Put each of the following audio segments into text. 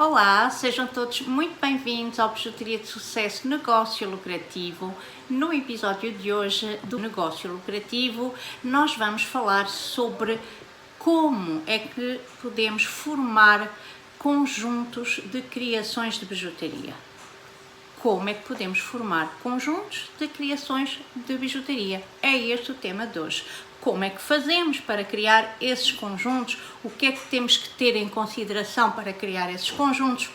Olá, sejam todos muito bem-vindos ao Bijuteria de Sucesso Negócio Lucrativo. No episódio de hoje do Negócio Lucrativo, nós vamos falar sobre como é que podemos formar conjuntos de criações de bijuteria. Como é que podemos formar conjuntos de criações de bijuteria? É este o tema de hoje. Como é que fazemos para criar esses conjuntos? O que é que temos que ter em consideração para criar esses conjuntos?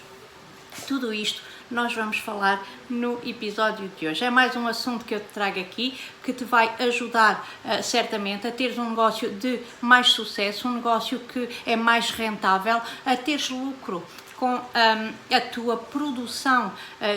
Tudo isto nós vamos falar no episódio de hoje. É mais um assunto que eu te trago aqui que te vai ajudar certamente a teres um negócio de mais sucesso, um negócio que é mais rentável, a teres lucro com a tua produção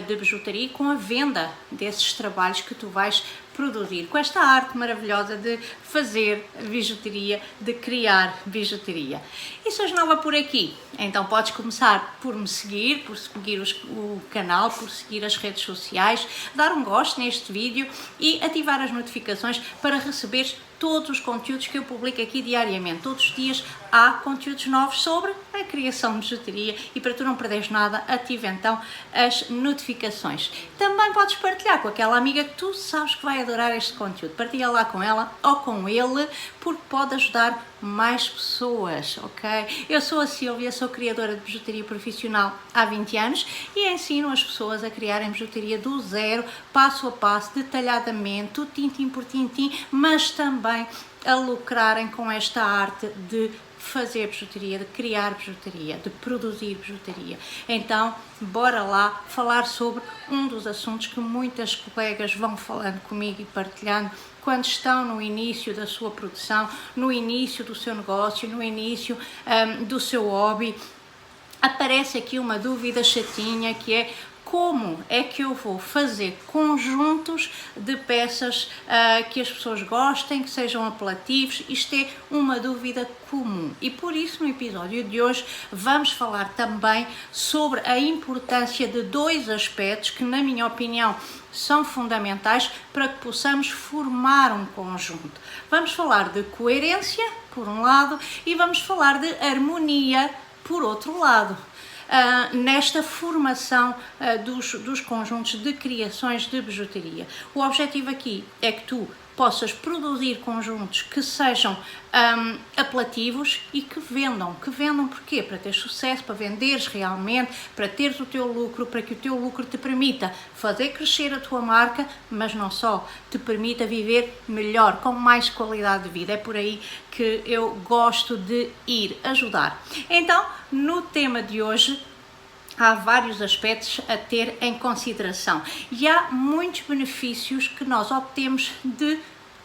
de bijuteria e com a venda desses trabalhos que tu vais produzir, com esta arte maravilhosa de fazer bijuteria, de criar bijuteria. E se és nova por aqui, então podes começar por me seguir, por seguir o canal, por seguir as redes sociais, dar um gosto neste vídeo e ativar as notificações para receberes todos os conteúdos que eu publico aqui diariamente. Todos os dias há conteúdos novos sobre a criação de bijuteria e para tu não perderes nada, ativa então as notificações. Também podes partilhar com aquela amiga que tu sabes que vai adorar este conteúdo. Partilha lá com ela ou com ele, porque pode ajudar mais pessoas, ok? Eu sou a Silvia, sou criadora de bijuteria profissional há 20 anos e ensino as pessoas a criarem bijuteria do zero, passo a passo, detalhadamente, tintim por tintim, mas também a lucrarem com esta arte de fazer bijuteria, de criar bijuteria, de produzir bijuteria. Então, bora lá falar sobre um dos assuntos que muitas colegas vão falando comigo e partilhando quando estão no início da sua produção, no início do seu negócio, no início do seu hobby. Aparece aqui uma dúvida chatinha que é: como é que eu vou fazer conjuntos de peças que as pessoas gostem, que sejam apelativos? Isto é uma dúvida comum e por isso no episódio de hoje vamos falar também sobre a importância de dois aspectos que, na minha opinião, são fundamentais para que possamos formar um conjunto. Vamos falar de coerência, por um lado, e vamos falar de harmonia, por outro lado. Nesta formação dos conjuntos de criações de bijuteria. O objetivo aqui é que tu possas produzir conjuntos que sejam apelativos e que vendam. Que vendam porquê? Para ter sucesso, para venderes realmente, para teres o teu lucro, para que o teu lucro te permita fazer crescer a tua marca, mas não só, te permita viver melhor, com mais qualidade de vida. É por aí que eu gosto de ir ajudar. Então, no tema de hoje, há vários aspectos a ter em consideração e há muitos benefícios que nós obtemos de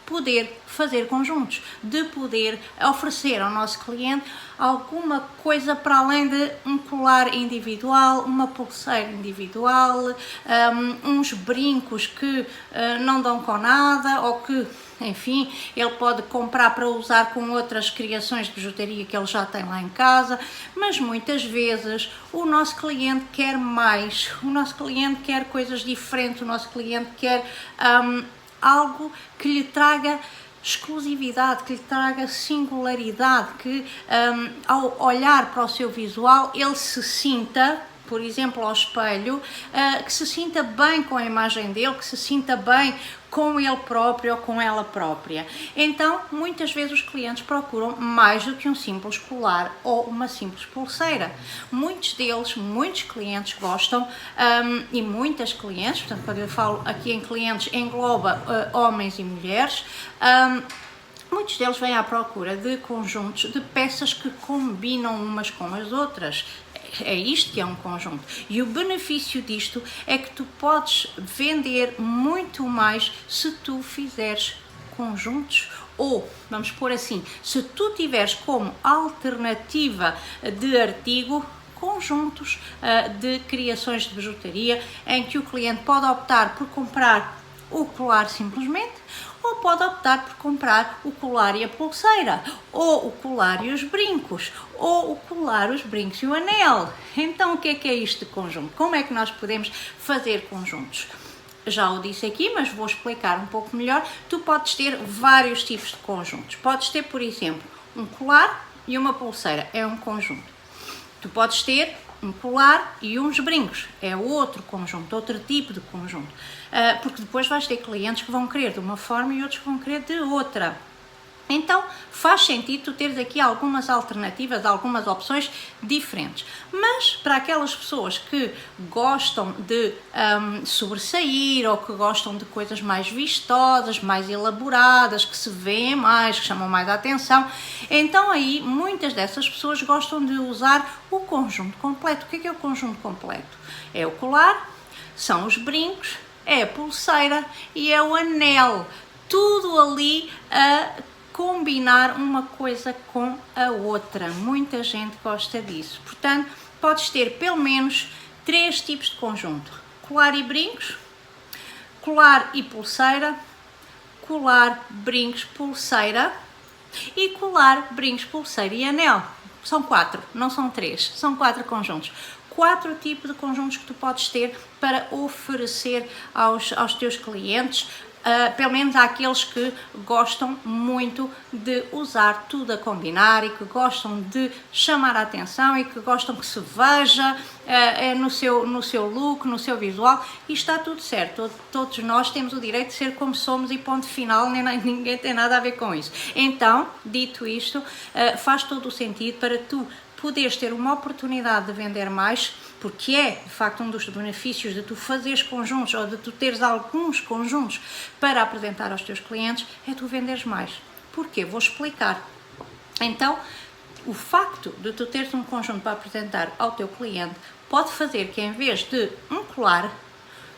poder fazer conjuntos, de poder oferecer ao nosso cliente alguma coisa para além de um colar individual, uma pulseira individual, uns brincos que não dão com nada ou que, enfim, ele pode comprar para usar com outras criações de bijuteria que ele já tem lá em casa, mas muitas vezes o nosso cliente quer mais, o nosso cliente quer coisas diferentes, o nosso cliente quer algo que lhe traga exclusividade, que lhe traga singularidade, que ao olhar para o seu visual ele se sinta, por exemplo, ao espelho, que se sinta bem com a imagem dele, que se sinta bem com ele próprio ou com ela própria. Então, muitas vezes os clientes procuram mais do que um simples colar ou uma simples pulseira. Muitos clientes gostam e muitas clientes, portanto, quando eu falo aqui em clientes, engloba homens e mulheres, muitos deles vêm à procura de conjuntos de peças que combinam umas com as outras. É isto que é um conjunto. E o benefício disto é que tu podes vender muito mais se tu fizeres conjuntos ou, vamos pôr assim, se tu tiveres como alternativa de artigo conjuntos de criações de bijuteria em que o cliente pode optar por comprar o colar simplesmente, ou pode optar por comprar o colar e a pulseira, ou o colar e os brincos, ou o colar, os brincos e o anel. Então, o que é isto de conjunto? Como é que nós podemos fazer conjuntos? Já o disse aqui, mas vou explicar um pouco melhor. Tu podes ter vários tipos de conjuntos. Podes ter, por exemplo, um colar e uma pulseira. É um conjunto. Tu podes ter um colar e uns brincos, é outro conjunto, outro tipo de conjunto, porque depois vais ter clientes que vão querer de uma forma e outros que vão querer de outra. Então faz sentido tu teres aqui algumas alternativas, algumas opções diferentes, mas para aquelas pessoas que gostam de sobressair ou que gostam de coisas mais vistosas, mais elaboradas, que se vêem mais, que chamam mais a atenção, então aí muitas dessas pessoas gostam de usar o conjunto completo. O que é o conjunto completo? É o colar, são os brincos, é a pulseira e é o anel, tudo ali combinar uma coisa com a outra. Muita gente gosta disso. Portanto, podes ter pelo menos 3 tipos de conjunto: colar e brincos, colar e pulseira, colar, brincos, pulseira e colar, brincos, pulseira e anel. São 4, não são 3, são 4 conjuntos. 4 tipos de conjuntos que tu podes ter para oferecer aos teus clientes, pelo menos àqueles que gostam muito de usar tudo a combinar e que gostam de chamar a atenção e que gostam que se veja no seu look, no seu visual, e está tudo certo. Todos nós temos o direito de ser como somos e ponto final, ninguém tem nada a ver com isso. Então, dito isto, faz todo o sentido para tu poderes ter uma oportunidade de vender mais, porque é, de facto, um dos benefícios de tu fazeres conjuntos ou de tu teres alguns conjuntos para apresentar aos teus clientes, é tu venderes mais. Porquê? Vou explicar. Então, o facto de tu teres um conjunto para apresentar ao teu cliente pode fazer que, em vez de um colar,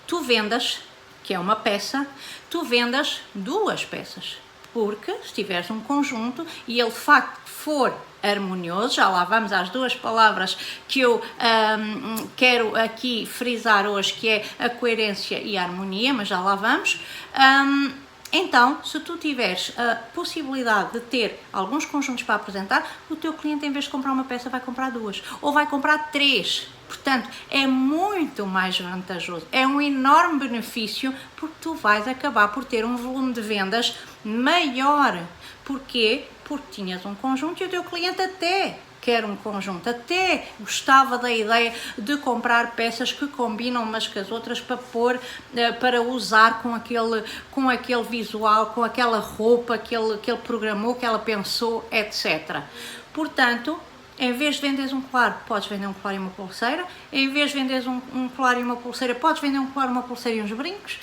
tu vendas, que é uma peça, tu vendas 2 peças. Porque se tiveres um conjunto e ele de facto for harmonioso, já lá vamos às 2 palavras que eu quero aqui frisar hoje, que é a coerência e a harmonia, mas já lá vamos. Então, se tu tiveres a possibilidade de ter alguns conjuntos para apresentar, o teu cliente, em vez de comprar uma peça, vai comprar 2 ou vai comprar 3. Portanto, é muito mais vantajoso, é um enorme benefício, porque tu vais acabar por ter um volume de vendas maior. Porquê? Porque tinhas um conjunto e o teu cliente até quer um conjunto, até gostava da ideia de comprar peças que combinam umas com as outras para pôr, para usar com aquele visual, com aquela roupa que ele programou, que ela pensou, etc. Portanto, em vez de venderes um colar, podes vender um colar e uma pulseira. Em vez de venderes um colar e uma pulseira, podes vender um colar, uma pulseira e uns brincos.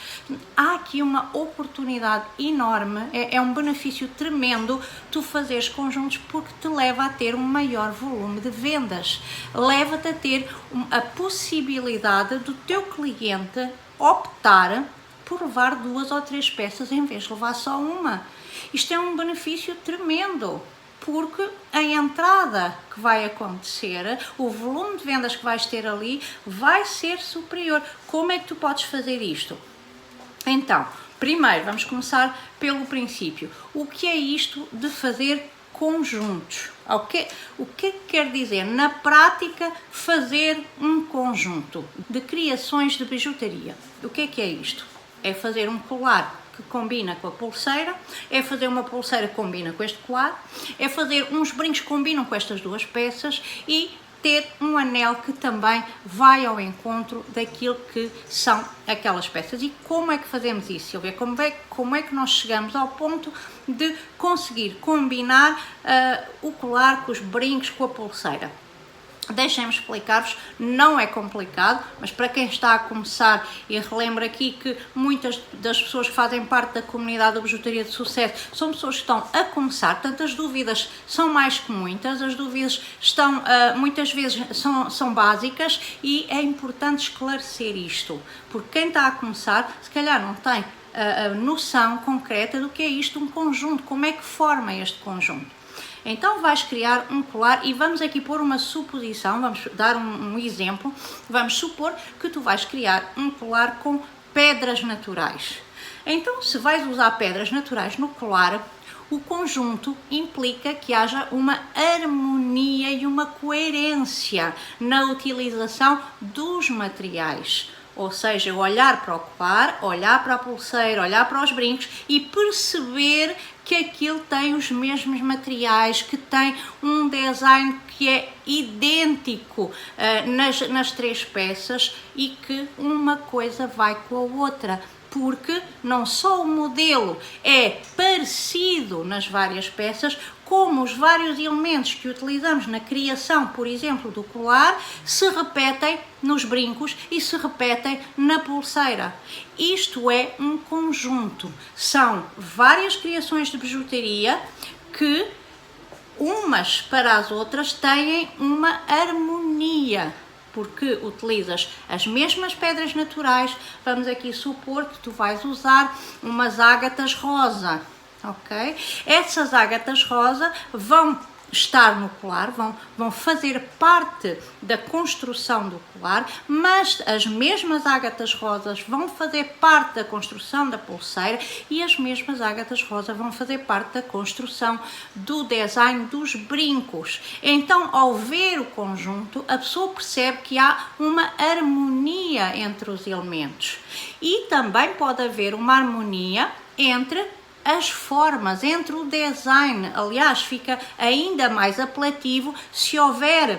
Há aqui uma oportunidade enorme, é um benefício tremendo tu fazeres conjuntos, porque te leva a ter um maior volume de vendas. Leva-te a ter a possibilidade do teu cliente optar por levar 2 ou 3 peças em vez de levar só uma. Isto é um benefício tremendo, porque a entrada que vai acontecer, o volume de vendas que vais ter ali vai ser superior. Como é que tu podes fazer isto? Então, primeiro vamos começar pelo princípio. O que é isto de fazer conjuntos? O que é que quer dizer na prática fazer um conjunto de criações de bijutaria? O que é isto? É fazer um colar que combina com a pulseira, é fazer uma pulseira que combina com este colar, é fazer uns brincos que combinam com estas 2 peças e ter um anel que também vai ao encontro daquilo que são aquelas peças. E como é que fazemos isso, Silvia? Como é que nós chegamos ao ponto de conseguir combinar o colar com os brincos, com a pulseira? Deixem-me explicar-vos, não é complicado, mas para quem está a começar, e relembro aqui que muitas das pessoas que fazem parte da comunidade da Bijutaria de Sucesso são pessoas que estão a começar, portanto as dúvidas são mais que muitas, as dúvidas estão, muitas vezes são básicas, e é importante esclarecer isto, porque quem está a começar se calhar não tem a noção concreta do que é isto, um conjunto, como é que forma este conjunto. Então vais criar um colar e vamos aqui pôr uma suposição, vamos dar um exemplo. Vamos supor que tu vais criar um colar com pedras naturais. Então, se vais usar pedras naturais no colar, o conjunto implica que haja uma harmonia e uma coerência na utilização dos materiais. Ou seja, olhar para o colar, olhar para a pulseira, olhar para os brincos e perceber que aquilo tem os mesmos materiais, que tem um design que é idêntico nas três peças e que uma coisa vai com a outra, porque não só o modelo é parecido nas várias peças, como os vários elementos que utilizamos na criação, por exemplo, do colar, se repetem nos brincos e se repetem na pulseira. Isto é um conjunto, são várias criações de bijuteria que umas para as outras têm uma harmonia, porque utilizas as mesmas pedras naturais. Vamos aqui supor que tu vais usar umas ágatas rosa, ok? Essas ágatas rosa vão estar no colar, vão fazer parte da construção do colar, mas as mesmas ágatas rosas vão fazer parte da construção da pulseira e as mesmas ágatas rosas vão fazer parte da construção do design dos brincos. Então, ao ver o conjunto, a pessoa percebe que há uma harmonia entre os elementos e também pode haver uma harmonia entre as formas, entre o design. Aliás, fica ainda mais apelativo se houver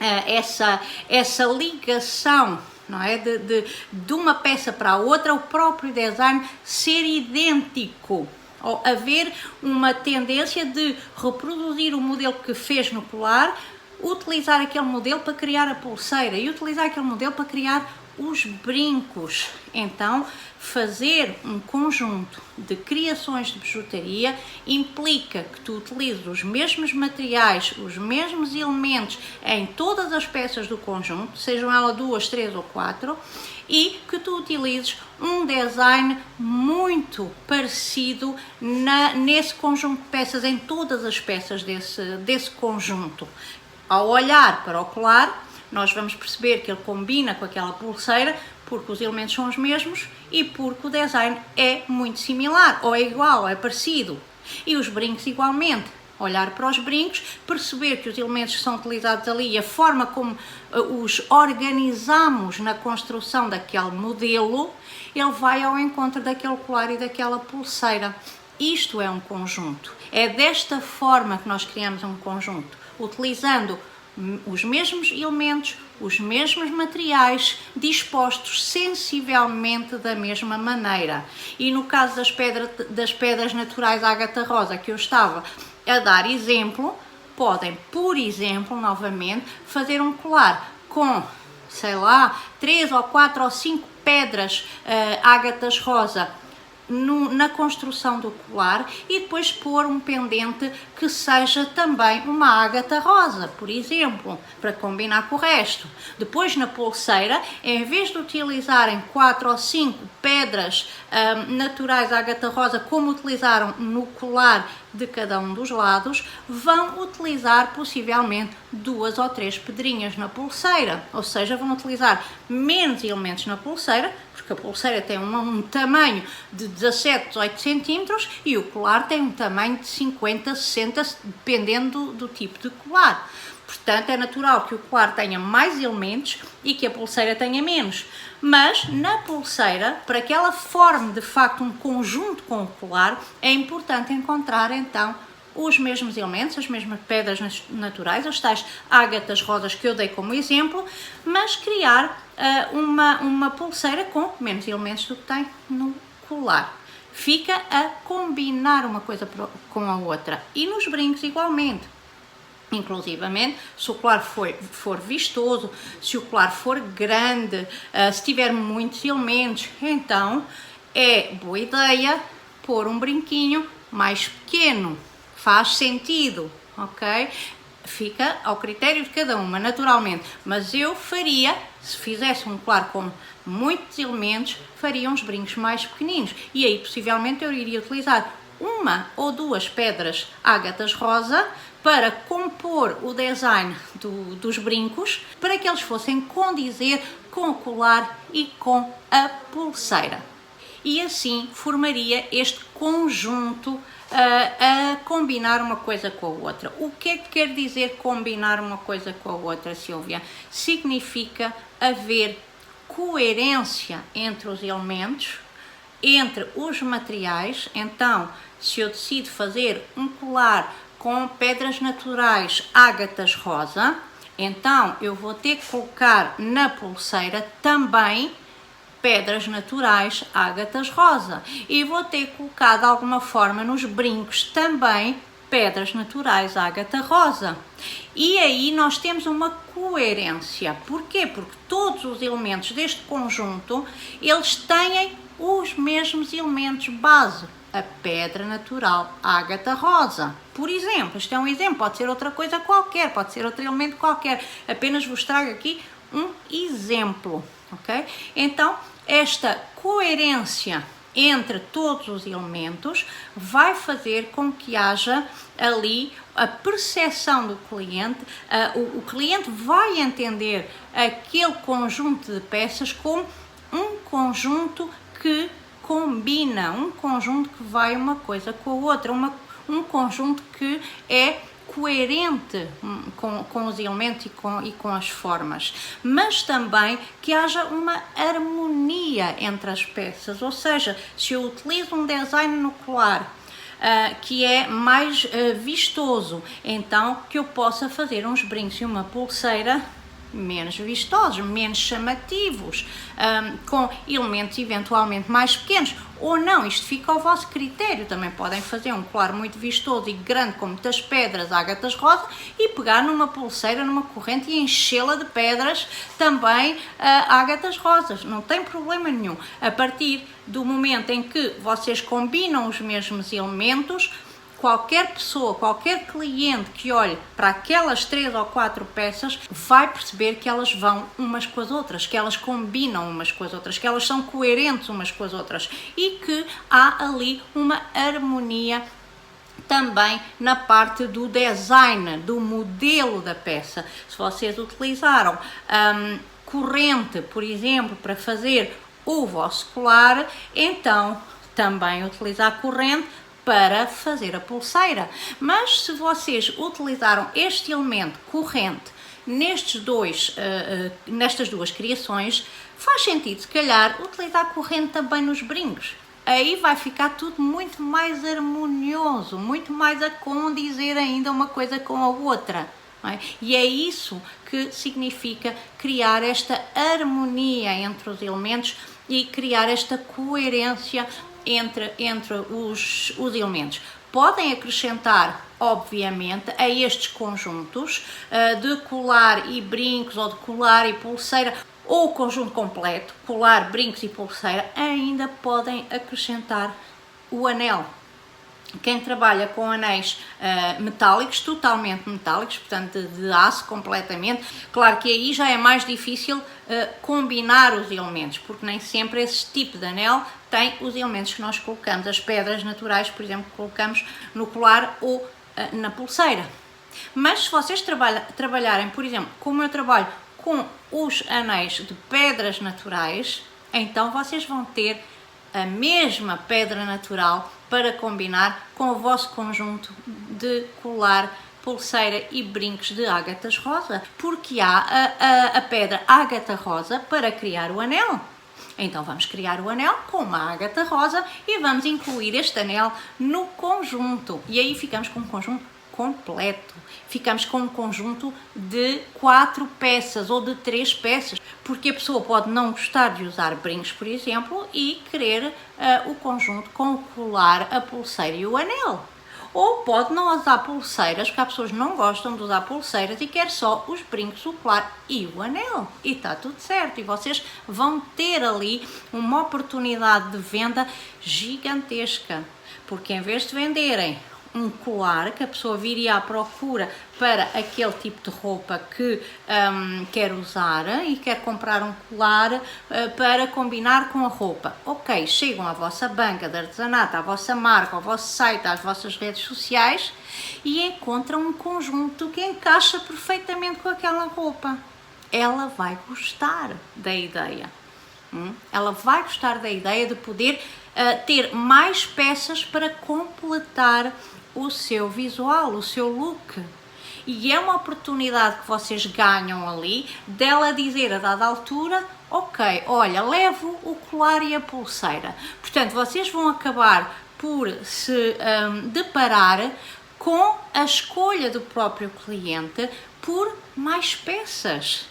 essa ligação, não é? De uma peça para a outra, o próprio design ser idêntico, ou haver uma tendência de reproduzir o modelo que fez no colar, utilizar aquele modelo para criar a pulseira e utilizar aquele modelo para criar os brincos. Então, fazer um conjunto de criações de bijuteria implica que tu utilizes os mesmos materiais, os mesmos elementos em todas as peças do conjunto, sejam elas 2, 3 ou 4, e que tu utilizes um design muito parecido nesse conjunto de peças, em todas as peças desse conjunto. Ao olhar para o colar, nós vamos perceber que ele combina com aquela pulseira porque os elementos são os mesmos e porque o design é muito similar, ou é igual, ou é parecido. E os brincos igualmente. Olhar para os brincos, perceber que os elementos que são utilizados ali e a forma como os organizamos na construção daquele modelo, ele vai ao encontro daquele colar e daquela pulseira. Isto é um conjunto. É desta forma que nós criamos um conjunto, utilizando os mesmos elementos, os mesmos materiais, dispostos sensivelmente da mesma maneira. E no caso das pedras naturais ágata rosa que eu estava a dar exemplo, podem, por exemplo, novamente, fazer um colar com, sei lá, 3 ou 4 ou 5 pedras ágatas rosa na construção do colar e depois pôr um pendente que seja também uma ágata rosa, por exemplo, para combinar com o resto. Depois na pulseira, em vez de utilizarem 4 ou 5 pedras naturais ágata rosa como utilizaram no colar de cada um dos lados, vão utilizar possivelmente 2 ou 3 pedrinhas na pulseira, ou seja, vão utilizar menos elementos na pulseira, porque a pulseira tem um tamanho de 17, 18 centímetros e o colar tem um tamanho de 50, 60, dependendo do tipo de colar. Portanto, é natural que o colar tenha mais elementos e que a pulseira tenha menos. Mas na pulseira, para que ela forme de facto um conjunto com o colar, é importante encontrar então os mesmos elementos, as mesmas pedras naturais, as tais ágatas rosas que eu dei como exemplo, mas criar uma pulseira com menos elementos do que tem no colar. Fica a combinar uma coisa com a outra. E nos brincos igualmente. Inclusivamente, se o colar for vistoso, se o colar for grande, se tiver muitos elementos, então é boa ideia pôr um brinquinho mais pequeno. Faz sentido, ok? Fica ao critério de cada uma, naturalmente. Mas eu faria, se fizesse um colar com muitos elementos, faria uns brincos mais pequeninos. E aí, possivelmente, eu iria utilizar 1 ou 2 pedras ágatas rosa para compor o design dos brincos, para que eles fossem condizer com o colar e com a pulseira. E assim formaria este conjunto a combinar uma coisa com a outra. O que é que quer dizer combinar uma coisa com a outra, Silvia? Significa haver coerência entre os elementos entre os materiais. Então, se eu decido fazer um colar com pedras naturais ágatas rosa, então eu vou ter que colocar na pulseira também pedras naturais ágatas rosa e vou ter que colocar de alguma forma nos brincos também pedras naturais ágata rosa. E aí nós temos uma coerência. Porquê? Porque todos os elementos deste conjunto, eles têm os mesmos elementos base, a pedra natural ágata rosa. Por exemplo, isto é um exemplo, pode ser outra coisa qualquer, pode ser outro elemento qualquer, apenas vos trago aqui um exemplo, ok? Então, esta coerência entre todos os elementos vai fazer com que haja ali a percepção do cliente, o cliente vai entender aquele conjunto de peças como um conjunto que combina, um conjunto que vai uma coisa com a outra, um conjunto que é coerente com os elementos e com as formas, mas também que haja uma harmonia entre as peças, ou seja, se eu utilizo um design no colar que é mais vistoso, então que eu possa fazer uns brincos e uma pulseira menos vistosos, menos chamativos, com elementos eventualmente mais pequenos, ou não, isto fica ao vosso critério. Também podem fazer um colar muito vistoso e grande com muitas pedras ágatas rosa e pegar numa pulseira, numa corrente e enchê-la de pedras também ágatas rosas, não tem problema nenhum. A partir do momento em que vocês combinam os mesmos elementos, qualquer pessoa, qualquer cliente que olhe para aquelas 3 ou 4 peças vai perceber que elas vão umas com as outras, que elas combinam umas com as outras, que elas são coerentes umas com as outras e que há ali uma harmonia também na parte do design, do modelo da peça. Se vocês utilizaram corrente, por exemplo, para fazer o vosso colar, então também utilizar corrente para fazer a pulseira. Mas se vocês utilizaram este elemento corrente nestas duas criações, faz sentido se calhar utilizar corrente também nos brincos. Aí vai ficar tudo muito mais harmonioso, muito mais a condizer ainda uma coisa com a outra. Não é? E é isso que significa criar esta harmonia entre os elementos e criar esta coerência entre os elementos. Podem acrescentar, obviamente, a estes conjuntos de colar e brincos ou de colar e pulseira, ou o conjunto completo, colar, brincos e pulseira, ainda podem acrescentar o anel. Quem trabalha com anéis metálicos, totalmente metálicos, portanto de aço completamente, claro que aí já é mais difícil combinar os elementos, porque nem sempre esse tipo de anel tem os elementos que nós colocamos, as pedras naturais, por exemplo, que colocamos no colar ou na pulseira. Mas se vocês trabalharem, por exemplo, como eu trabalho com os anéis de pedras naturais, então vocês vão ter a mesma pedra natural para combinar com o vosso conjunto de colar, pulseira e brincos de ágatas rosa, porque há a pedra ágata rosa para criar o anel. Então vamos criar o anel com uma ágata rosa e vamos incluir este anel no conjunto. E aí ficamos com um conjunto completo. Ficamos com um conjunto de 4 peças ou de 3 peças, porque a pessoa pode não gostar de usar brincos, por exemplo, e querer o conjunto com o colar, a pulseira e o anel. Ou pode não usar pulseiras, porque há pessoas que não gostam de usar pulseiras e quer só os brincos, o colar e o anel. E está tudo certo. E vocês vão ter ali uma oportunidade de venda gigantesca, porque em vez de venderem um colar que a pessoa viria à procura para aquele tipo de roupa que quer usar e quer comprar um colar para combinar com a roupa. Ok, chegam à vossa banca de artesanato, à vossa marca, ao vosso site, às vossas redes sociais e encontram um conjunto que encaixa perfeitamente com aquela roupa. Ela vai gostar da ideia. Ela vai gostar da ideia de poder ter mais peças para completar o seu visual, o seu look. E é uma oportunidade que vocês ganham ali dela dizer a dada altura: ok, olha, levo o colar e a pulseira. Portanto, vocês vão acabar por se deparar com a escolha do próprio cliente por mais peças.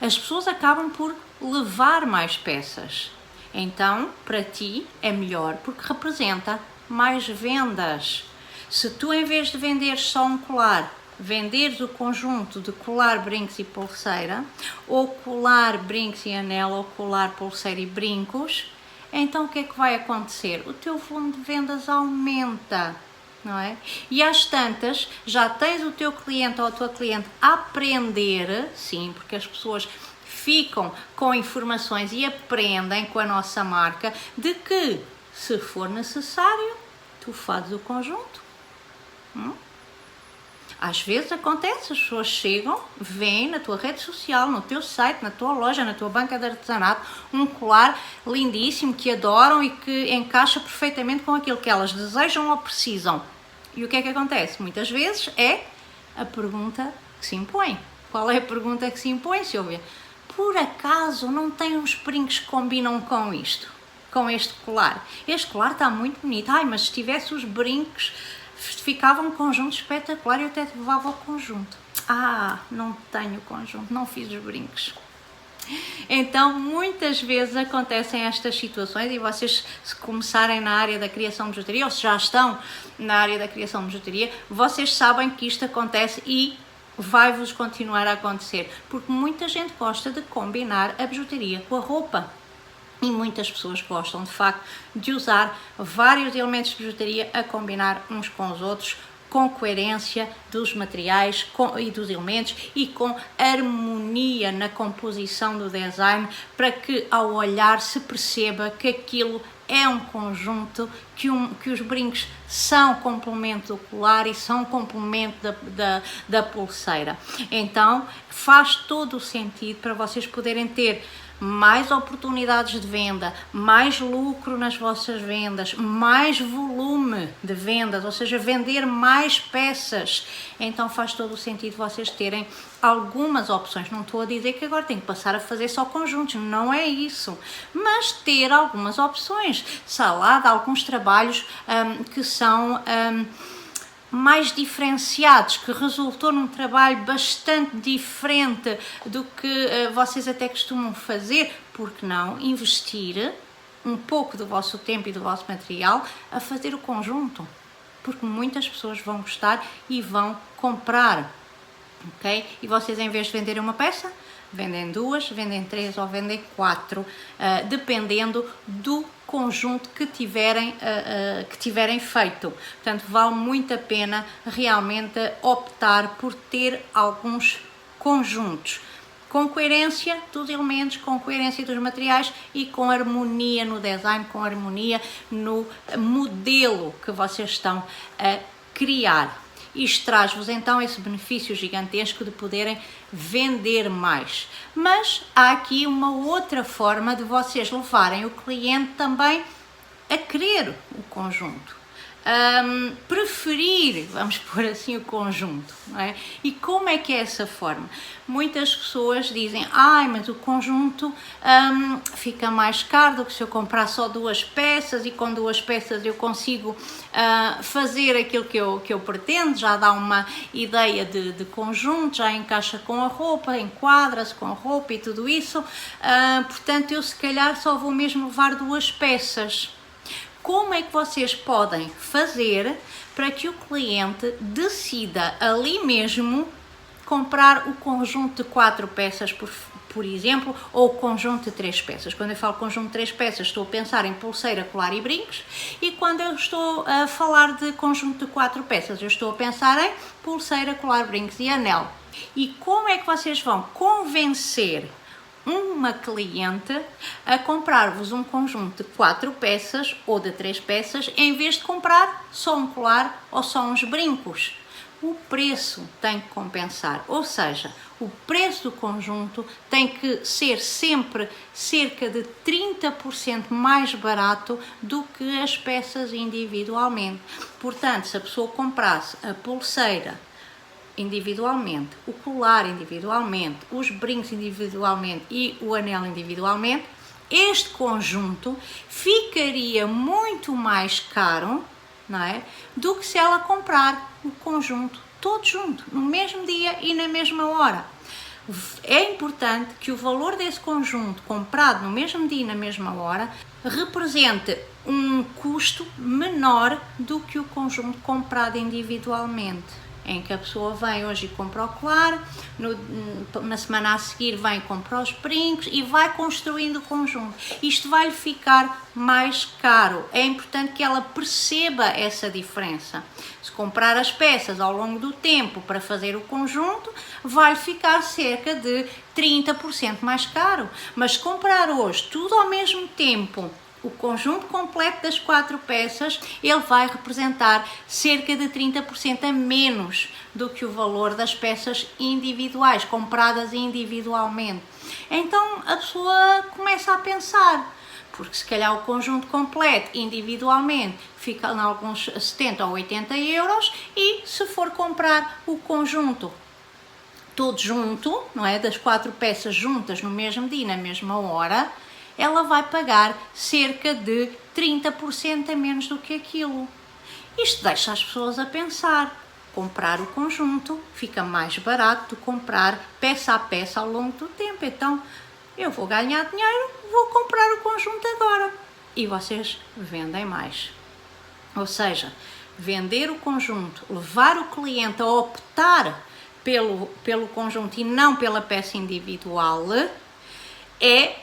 As pessoas acabam por levar mais peças. Então, para ti é melhor porque representa mais vendas. Se tu, em vez de vender só um colar, venderes o conjunto de colar, brincos e pulseira, ou colar, brincos e anel, ou colar, pulseira e brincos, então o que é que vai acontecer? O teu volume de vendas aumenta, não é? E às tantas, já tens o teu cliente ou a tua cliente a aprender, sim, porque as pessoas ficam com informações e aprendem com a nossa marca, de que, se for necessário, tu fazes o conjunto. Às vezes acontece, as pessoas chegam, veem na tua rede social, no teu site, na tua loja, na tua banca de artesanato, um colar lindíssimo que adoram e que encaixa perfeitamente com aquilo que elas desejam ou precisam. E o que é que acontece? Muitas vezes é a pergunta que se impõe. Qual é a pergunta que se impõe, Silvia? Por acaso não tem uns brincos que combinam com isto? Com este colar? Este colar está muito bonito. Ai, mas se tivesse os brincos, ficava um conjunto espetacular e eu até levava o conjunto. Ah, não tenho conjunto, não fiz os brincos. Então, muitas vezes acontecem estas situações e vocês, se começarem na área da criação de bijuteria, ou se já estão na área da criação de bijuteria, vocês sabem que isto acontece e vai-vos continuar a acontecer, porque muita gente gosta de combinar a bijuteria com a roupa. E muitas pessoas gostam, de facto, de usar vários elementos de bijuteria a combinar uns com os outros, com coerência dos materiais e dos elementos e com harmonia na composição do design, para que ao olhar se perceba que aquilo é um conjunto, que os brincos são complemento do colar e são complemento da pulseira. Então faz todo o sentido para vocês poderem ter mais oportunidades de venda, mais lucro nas vossas vendas, mais volume de vendas, ou seja, vender mais peças. Então faz todo o sentido vocês terem algumas opções. Não estou a dizer que agora tem que passar a fazer só conjuntos, não é isso, mas ter algumas opções. Salada, alguns trabalhos que são mais diferenciados, que resultou num trabalho bastante diferente do que vocês até costumam fazer. Porque não investir um pouco do vosso tempo e do vosso material a fazer o conjunto? Porque muitas pessoas vão gostar e vão comprar, ok? E vocês, em vez de venderem uma peça, vendem duas, vendem três ou vendem quatro, dependendo do conjunto que tiverem feito. Portanto, vale muito a pena realmente optar por ter alguns conjuntos com coerência dos elementos, com coerência dos materiais e com harmonia no design, com harmonia no modelo que vocês estão a criar. Isto traz-vos então esse benefício gigantesco de poderem vender mais. Mas há aqui uma outra forma de vocês levarem o cliente também a querer o conjunto. Preferir, vamos pôr assim, o conjunto, não é? E como é que é essa forma? Muitas pessoas dizem: ai, mas o conjunto fica mais caro do que se eu comprar só duas peças, e com duas peças eu consigo fazer aquilo que eu pretendo, já dá uma ideia de conjunto, já encaixa com a roupa, enquadra-se com a roupa e tudo isso, portanto eu se calhar só vou mesmo levar duas peças. Como é que vocês podem fazer para que o cliente decida ali mesmo comprar o conjunto de 4 peças, por exemplo, ou o conjunto de 3 peças? Quando eu falo conjunto de 3 peças, estou a pensar em pulseira, colar e brincos, e quando eu estou a falar de conjunto de 4 peças, eu estou a pensar em pulseira, colar, brincos e anel. E como é que vocês vão convencer uma cliente a comprar-vos um conjunto de 4 peças ou de 3 peças, em vez de comprar só um colar ou só uns brincos? O preço tem que compensar, ou seja, o preço do conjunto tem que ser sempre cerca de 30% mais barato do que as peças individualmente. Portanto, se a pessoa comprasse a pulseira individualmente, o colar individualmente, os brincos individualmente e o anel individualmente, este conjunto ficaria muito mais caro, não é, do que se ela comprar o conjunto todo junto, no mesmo dia e na mesma hora. É importante que o valor desse conjunto comprado no mesmo dia e na mesma hora represente um custo menor do que o conjunto comprado individualmente, em que a pessoa vem hoje e compra o colar, na semana a seguir vem e compra os brincos e vai construindo o conjunto. Isto vai-lhe ficar mais caro. É importante que ela perceba essa diferença. Se comprar as peças ao longo do tempo para fazer o conjunto, vai-lhe ficar cerca de 30% mais caro. Mas se comprar hoje tudo ao mesmo tempo, o conjunto completo das 4 peças, ele vai representar cerca de 30% a menos do que o valor das peças individuais, compradas individualmente. Então a pessoa começa a pensar, porque se calhar o conjunto completo individualmente fica em alguns 70 ou 80 euros, e se for comprar o conjunto todo junto, não é, das 4 peças juntas no mesmo dia, na mesma hora, ela vai pagar cerca de 30% a menos do que aquilo. Isto deixa as pessoas a pensar. Comprar o conjunto fica mais barato do que comprar peça a peça ao longo do tempo. Então, eu vou ganhar dinheiro, vou comprar o conjunto agora. E vocês vendem mais. Ou seja, vender o conjunto, levar o cliente a optar pelo conjunto e não pela peça individual, é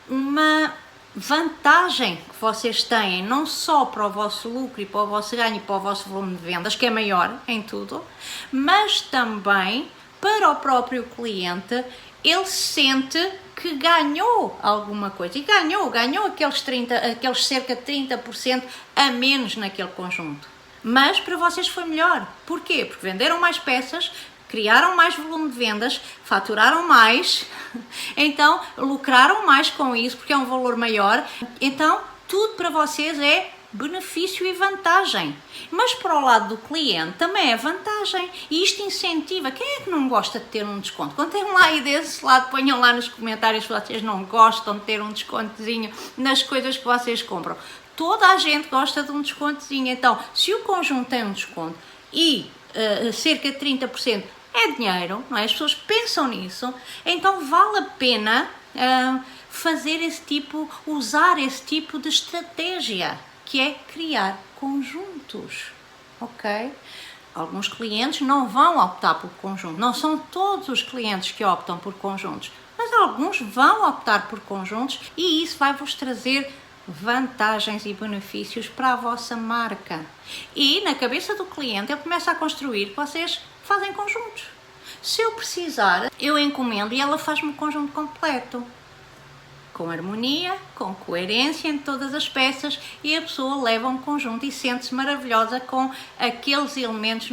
uma vantagem que vocês têm, não só para o vosso lucro e para o vosso ganho e para o vosso volume de vendas, que é maior em tudo, mas também para o próprio cliente. Ele sente que ganhou alguma coisa, e ganhou aqueles cerca de 30% a menos naquele conjunto. Mas para vocês foi melhor. Porquê? Porque venderam mais peças, criaram mais volume de vendas, faturaram mais, então lucraram mais com isso, porque é um valor maior. Então tudo para vocês é benefício e vantagem. Mas para o lado do cliente também é vantagem, e isto incentiva. Quem é que não gosta de ter um desconto? Contem lá aí desse lado, ponham lá nos comentários se vocês não gostam de ter um descontozinho nas coisas que vocês compram. Toda a gente gosta de um descontozinho. Então, se o conjunto tem um desconto e cerca de 30% é dinheiro, não é? As pessoas pensam nisso, então vale a pena usar esse tipo de estratégia, que é criar conjuntos, ok? Alguns clientes não vão optar por conjunto, não são todos os clientes que optam por conjuntos, mas alguns vão optar por conjuntos, e isso vai vos trazer vantagens e benefícios para a vossa marca. E na cabeça do cliente ele começa a construir que vocês fazem conjuntos. Se eu precisar, eu encomendo e ela faz-me o conjunto completo, com harmonia, com coerência em todas as peças, e a pessoa leva um conjunto e sente-se maravilhosa com aqueles elementos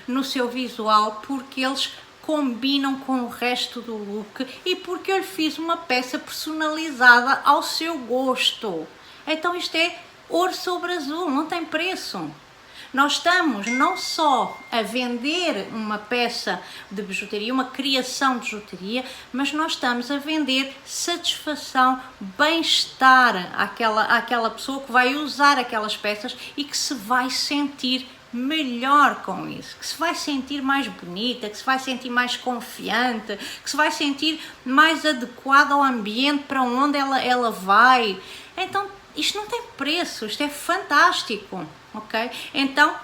no seu visual, porque eles combinam com o resto do look e porque eu lhe fiz uma peça personalizada ao seu gosto. Então isto é ouro sobre azul, não tem preço. Nós estamos não só a vender uma peça de bijuteria, uma criação de bijuteria, mas nós estamos a vender satisfação, bem-estar àquela pessoa que vai usar aquelas peças e que se vai sentir melhor com isso, que se vai sentir mais bonita, que se vai sentir mais confiante, que se vai sentir mais adequada ao ambiente para onde ela vai. Então, isto não tem preço, isto é fantástico, ok? Então,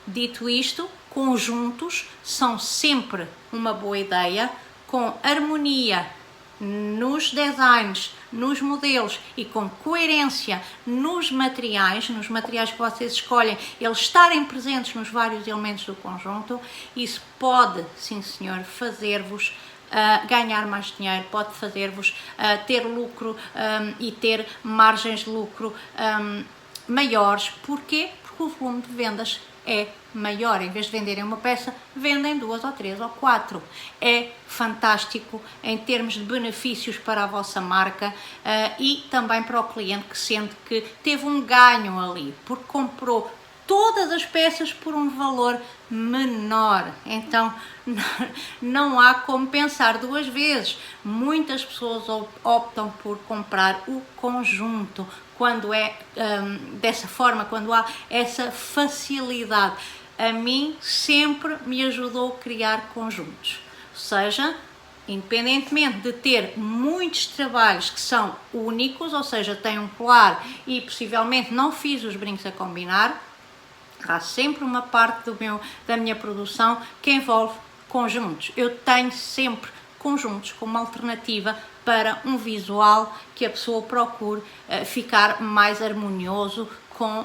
dito isto, conjuntos são sempre uma boa ideia, com harmonia nos designs, nos modelos e com coerência nos materiais que vocês escolhem, eles estarem presentes nos vários elementos do conjunto. Isso pode, sim senhor, fazer-vos ganhar mais dinheiro, pode fazer-vos ter lucro e ter margens de lucro maiores. Porquê? Porque o volume de vendas é maior. Em vez de venderem uma peça, vendem 2 ou 3 ou 4. É fantástico em termos de benefícios para a vossa marca e também para o cliente, que sente que teve um ganho ali, porque comprou todas as peças por um valor menor. Então não há como pensar duas vezes. Muitas pessoas optam por comprar o conjunto quando é dessa forma, quando há essa facilidade. A mim sempre me ajudou a criar conjuntos, ou seja, independentemente de ter muitos trabalhos que são únicos, ou seja, tenho um colar e possivelmente não fiz os brincos a combinar, há sempre uma parte da minha produção que envolve conjuntos. Eu tenho sempre conjuntos como alternativa para um visual que a pessoa procure ficar mais harmonioso com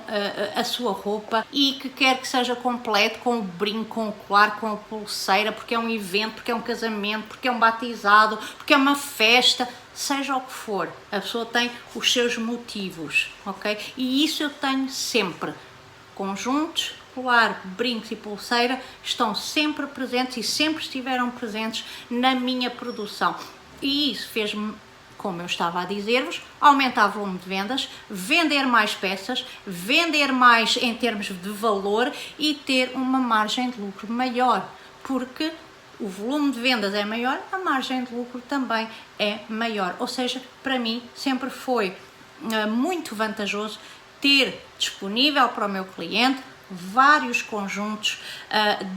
a sua roupa e que quer que seja completo, com o brinco, com o colar, com a pulseira, porque é um evento, porque é um casamento, porque é um batizado, porque é uma festa, seja o que for, a pessoa tem os seus motivos, ok? E isso eu tenho sempre. Conjuntos, colar, brincos e pulseira estão sempre presentes e sempre estiveram presentes na minha produção. E isso fez-me, como eu estava a dizer-vos, aumentar o volume de vendas, vender mais peças, vender mais em termos de valor e ter uma margem de lucro maior, porque o volume de vendas é maior, a margem de lucro também é maior. Ou seja, para mim sempre foi muito vantajoso ter disponível para o meu cliente vários conjuntos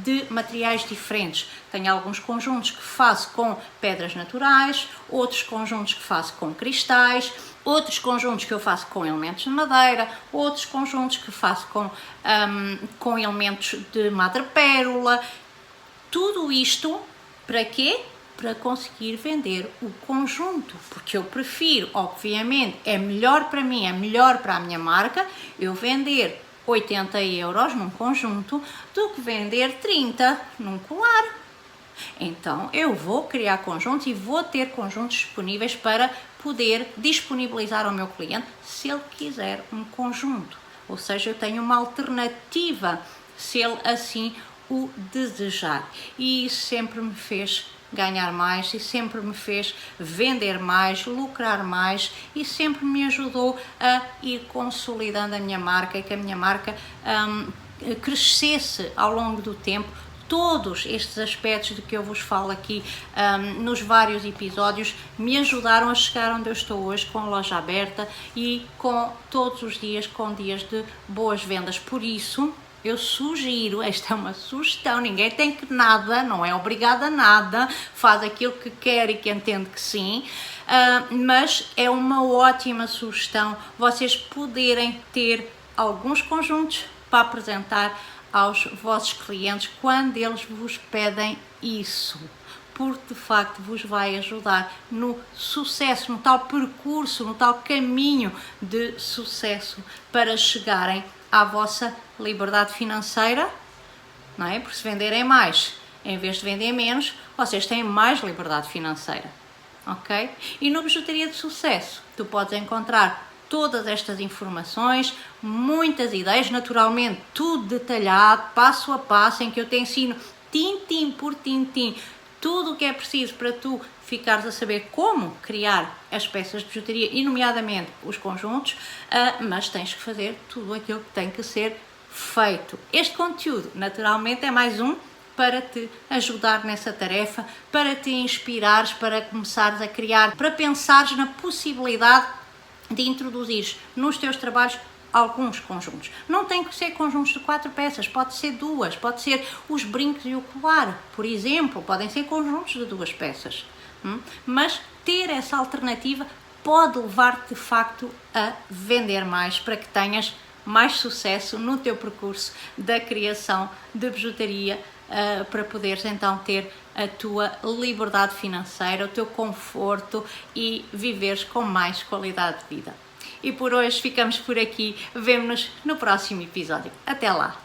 de materiais diferentes. Tenho alguns conjuntos que faço com pedras naturais, outros conjuntos que faço com cristais, outros conjuntos que eu faço com elementos de madeira, outros conjuntos que faço com elementos de madrepérola. Tudo isto para quê? Para conseguir vender o conjunto, porque eu prefiro, obviamente, é melhor para mim, é melhor para a minha marca, eu vender 80 euros num conjunto do que vender 30 num colar. Então eu vou criar conjuntos e vou ter conjuntos disponíveis para poder disponibilizar ao meu cliente se ele quiser um conjunto. Ou seja, eu tenho uma alternativa se ele assim o desejar. E isso sempre me fez ganhar mais e sempre me fez vender mais, lucrar mais e sempre me ajudou a ir consolidando a minha marca e que a minha marca crescesse ao longo do tempo. Todos estes aspectos de que eu vos falo aqui nos vários episódios me ajudaram a chegar onde eu estou hoje, com a loja aberta e com todos os dias, com dias de boas vendas. Por isso, eu sugiro, esta é uma sugestão, ninguém tem que nada, não é obrigado a nada, faz aquilo que quer e que entende que sim, mas é uma ótima sugestão vocês poderem ter alguns conjuntos para apresentar aos vossos clientes quando eles vos pedem isso, porque de facto vos vai ajudar no sucesso, no tal percurso, no tal caminho de sucesso para chegarem à vossa liberdade financeira, não é? Porque se venderem mais, em vez de vender menos, vocês têm mais liberdade financeira, ok? E no Bijuteria de Sucesso, tu podes encontrar todas estas informações, muitas ideias, naturalmente tudo detalhado, passo a passo, em que eu te ensino tintim por tintim, tudo o que é preciso para tu ficares a saber como criar as peças de bijuteria e nomeadamente os conjuntos, mas tens que fazer tudo aquilo que tem que ser feito. Este conteúdo naturalmente é mais um para te ajudar nessa tarefa, para te inspirares, para começares a criar, para pensares na possibilidade de introduzir nos teus trabalhos alguns conjuntos. Não tem que ser conjuntos de 4 peças, pode ser 2, pode ser os brincos e o colar, por exemplo, podem ser conjuntos de 2 peças. Mas ter essa alternativa pode levar-te de facto a vender mais para que tenhas mais sucesso no teu percurso da criação de bijuteria, para poderes então ter a tua liberdade financeira, o teu conforto e viveres com mais qualidade de vida. E por hoje ficamos por aqui, vemo-nos no próximo episódio. Até lá!